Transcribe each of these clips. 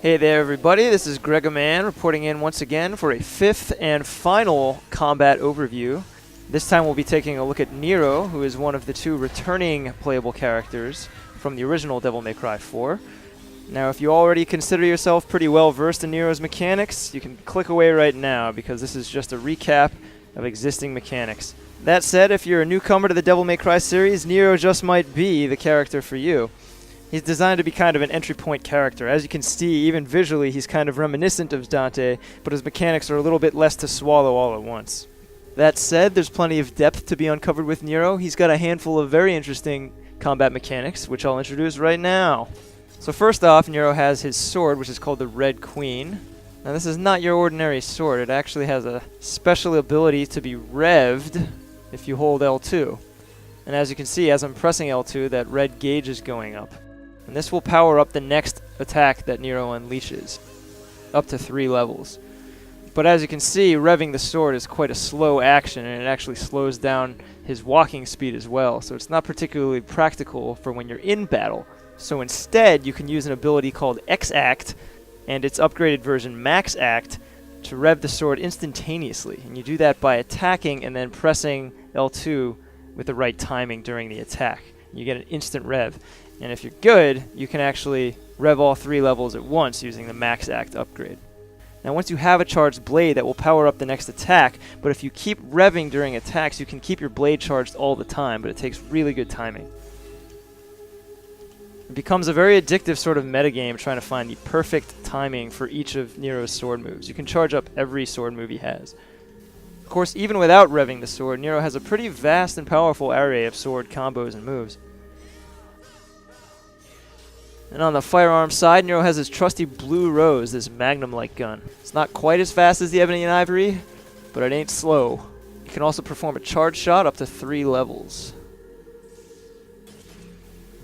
Hey there everybody, this is Gregaman reporting in once again for a fifth and final combat overview. This time we'll be taking a look at Nero, who is one of the two returning playable characters from the original Devil May Cry 4. Now if you already consider yourself pretty well versed in Nero's mechanics, you can click away right now because this is just a recap of existing mechanics. That said, if you're a newcomer to the Devil May Cry series, Nero just might be the character for you. He's designed to be kind of an entry point character. As you can see, even visually, he's kind of reminiscent of Dante, but his mechanics are a little bit less to swallow all at once. That said, there's plenty of depth to be uncovered with Nero. He's got a handful of very interesting combat mechanics, which I'll introduce right now. So first off, Nero has his sword, which is called the Red Queen. Now this is not your ordinary sword. It actually has a special ability to be revved if you hold L2. And as you can see, as I'm pressing L2, that red gauge is going up. And this will power up the next attack that Nero unleashes, up to 3 levels. But as you can see, revving the sword is quite a slow action, and it actually slows down his walking speed as well, so it's not particularly practical for when you're in battle. So instead, you can use an ability called X-Act, and its upgraded version Max-Act, to rev the sword instantaneously. And you do that by attacking and then pressing L2 with the right timing during the attack. You get an instant rev. And if you're good, you can actually rev all 3 levels at once using the Max Act upgrade. Now once you have a charged blade, that will power up the next attack, but if you keep revving during attacks, you can keep your blade charged all the time, but it takes really good timing. It becomes a very addictive sort of metagame trying to find the perfect timing for each of Nero's sword moves. You can charge up every sword move he has. Of course, even without revving the sword, Nero has a pretty vast and powerful array of sword combos and moves. And on the firearm side, Nero has his trusty Blue Rose, this magnum-like gun. It's not quite as fast as the Ebony and Ivory, but it ain't slow. It can also perform a charge shot up to 3 levels.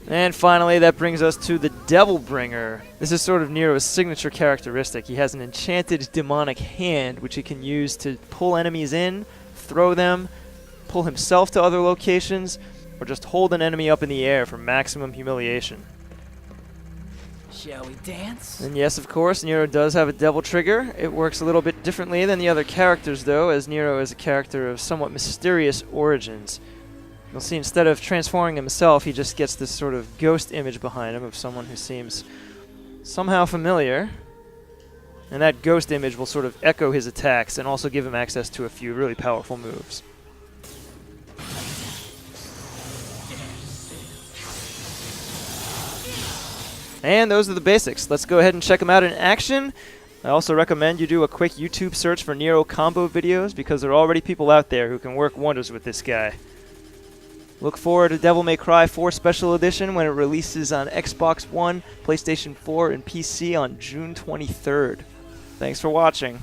And finally, that brings us to the Devil Bringer. This is sort of Nero's signature characteristic. He has an enchanted demonic hand, which he can use to pull enemies in, throw them, pull himself to other locations, or just hold an enemy up in the air for maximum humiliation. Shall we dance? And yes, of course, Nero does have a devil trigger. It works a little bit differently than the other characters, though, as Nero is a character of somewhat mysterious origins. You'll see instead of transforming himself, he just gets this sort of ghost image behind him of someone who seems somehow familiar. And that ghost image will sort of echo his attacks and also give him access to a few really powerful moves. And those are the basics. Let's go ahead and check them out in action. I also recommend you do a quick YouTube search for Nero combo videos because there are already people out there who can work wonders with this guy. Look forward to Devil May Cry 4 Special Edition when it releases on Xbox One, PlayStation 4, and PC on June 23rd. Thanks for watching.